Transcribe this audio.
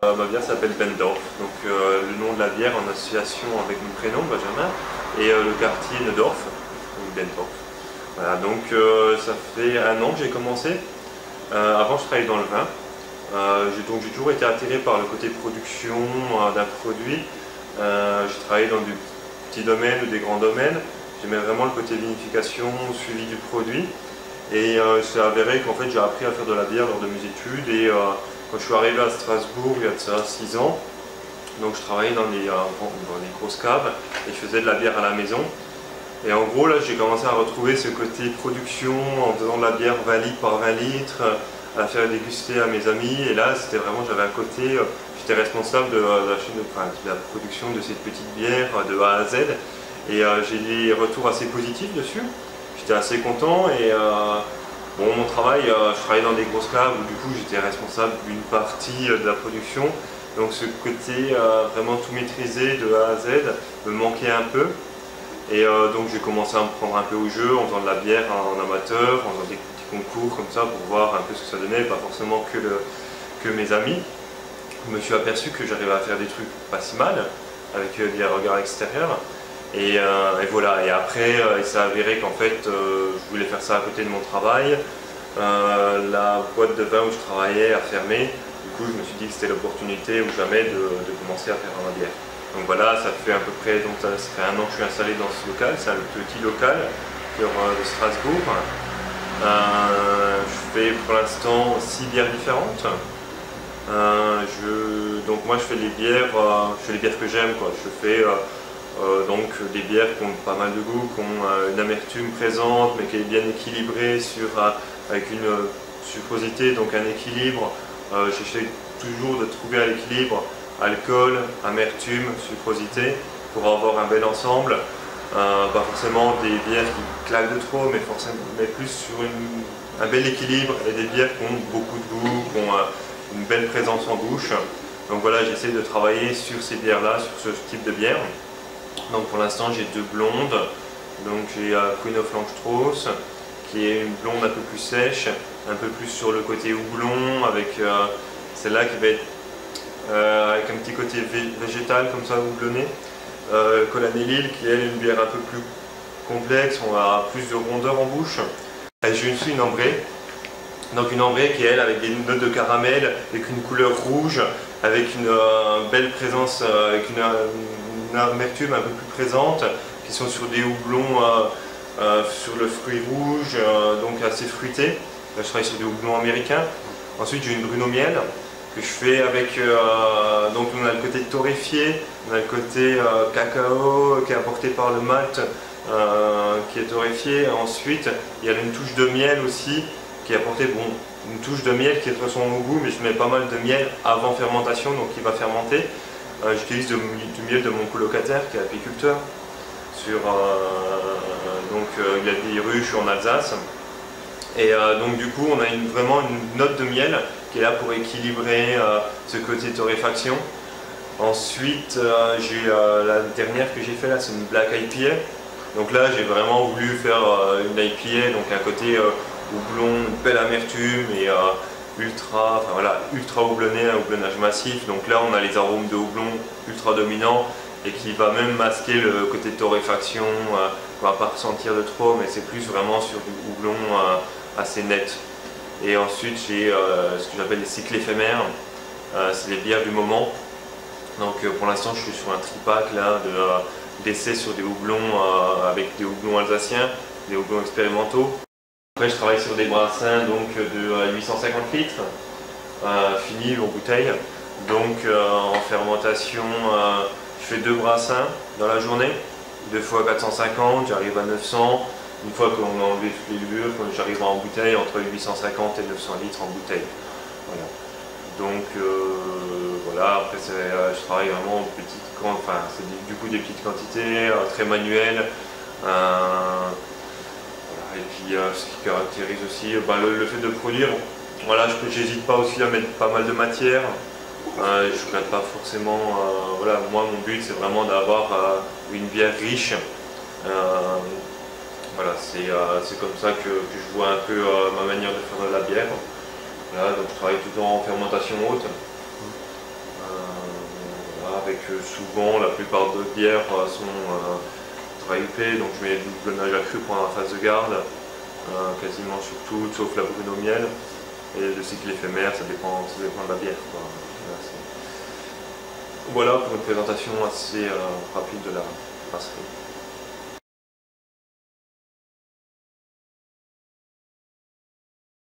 Ma bière s'appelle Bendorf, donc le nom de la bière en association avec mon prénom Benjamin et le quartier Neudorf, donc Bendorf. Voilà, donc ça fait 1 an que j'ai commencé. Avant je travaillais dans le vin, donc j'ai toujours été attiré par le côté production d'un produit. J'ai travaillé dans des petits domaines ou des grands domaines. J'aimais vraiment le côté vinification, suivi du produit. Et c'est avéré qu'en fait j'ai appris à faire de la bière lors de mes études et quand je suis arrivé à Strasbourg il y a de ça 6 ans, donc je travaillais dans des grosses caves et je faisais de la bière à la maison. Et en gros là j'ai commencé à retrouver ce côté production en faisant de la bière 20 litres par 20 litres, à la faire déguster à mes amis. Et là c'était vraiment, j'avais un côté, j'étais responsable de la chaîne de la production de cette petite bière de A à Z. Et j'ai des retours assez positifs dessus. J'étais assez content et bon, mon travail, je travaillais dans des grosses caves où du coup j'étais responsable d'une partie de la production. Donc ce côté vraiment tout maîtriser de A à Z me manquait un peu. Et donc j'ai commencé à me prendre un peu au jeu en faisant de la bière en amateur, en faisant des petits concours comme ça pour voir un peu ce que ça donnait, pas forcément que mes amis. Je me suis aperçu que j'arrivais à faire des trucs pas si mal avec des regards extérieurs. Et voilà, et après il s'est avéré qu'en fait je voulais faire ça à côté de mon travail. La boîte de vin où je travaillais a fermé, du coup je me suis dit que c'était l'opportunité ou jamais de commencer à faire ma bière. Donc voilà, ça fait à peu près, donc ça fait 1 an que je suis installé dans ce local, c'est un petit local de Strasbourg. Je fais pour l'instant 6 bières différentes. Donc moi je fais les bières, que j'aime quoi. Je fais donc des bières qui ont pas mal de goût, qui ont une amertume présente mais qui est bien équilibrée avec une sucrosité, donc un équilibre. J'essaie toujours de trouver un équilibre alcool, amertume, sucrosité pour avoir un bel ensemble. Pas forcément des bières qui claquent de trop, mais plus sur un bel équilibre et des bières qui ont beaucoup de goût, qui ont une belle présence en bouche. Donc voilà, j'essaie de travailler sur ces bières-là, sur ce type de bière. Donc pour l'instant j'ai 2 blondes, donc j'ai Queen of Langstrauss qui est une blonde un peu plus sèche, un peu plus sur le côté houblon, avec celle-là qui va être avec un petit côté végétal comme ça houblonné. Colonel Hill qui est une bière un peu plus complexe, on a plus de rondeur en bouche. Et j'ai aussi une ambrée. Donc une ambrée qui est elle avec des notes de caramel, avec une couleur rouge, avec une belle présence, avec une amertume un peu plus présente, qui sont sur des houblons sur le fruit rouge, donc assez fruité. Là, je travaille sur des houblons américains. Ensuite j'ai une Bruno miel que je fais avec, donc on a le côté torréfié, on a le côté cacao qui est apporté par le malt qui est torréfié. Ensuite il y a une touche de miel aussi qui est apportée, bon, une touche de miel qui est de son goût, mais je mets pas mal de miel avant fermentation, donc il va fermenter. J'utilise du miel de mon colocataire qui est apiculteur. Donc il y a des ruches en Alsace. Et donc du coup on a vraiment une note de miel qui est là pour équilibrer ce côté torréfaction. Ensuite j'ai la dernière que j'ai fait là, c'est une Black IPA. Donc là j'ai vraiment voulu faire une IPA, donc un côté houblon, une belle amertume et ultra houblonné, un houblonnage massif. Donc là on a les arômes de houblon ultra dominants et qui va même masquer le côté torréfaction, qu'on va pas ressentir de trop, mais c'est plus vraiment sur du houblon assez net. Et ensuite j'ai ce que j'appelle les cycles éphémères, c'est les bières du moment. Donc pour l'instant je suis sur un tripack là d'essais sur des houblons avec des houblons alsaciens, des houblons expérimentaux. Après je travaille sur des brassins donc de 850 litres, finis en bouteille. Donc en fermentation, je fais 2 brassins dans la journée, 2 fois 450, j'arrive à 900. Une fois qu'on a enlevé toutes les levures, j'arrive en bouteille entre 850 et 900 litres en bouteille. Voilà. Donc voilà, après je travaille vraiment en c'est du coup des petites quantités, très manuelles. Voilà. Et puis ce qui caractérise aussi le fait de produire, voilà, j'hésite pas aussi à mettre pas mal de matière. Je ne regarde pas forcément, voilà, moi mon but c'est vraiment d'avoir une bière riche. Voilà, c'est comme ça que je vois un peu ma manière de faire de la bière. Voilà, donc je travaille tout le temps en fermentation haute. avec souvent la plupart de bières sont dry IPA, donc je mets du houblonnage accru pendant la phase de garde, quasiment sur tout, sauf la brune au miel. Et le cycle éphémère, ça dépend de la bière, quoi. Voilà pour une présentation assez rapide de la brasserie.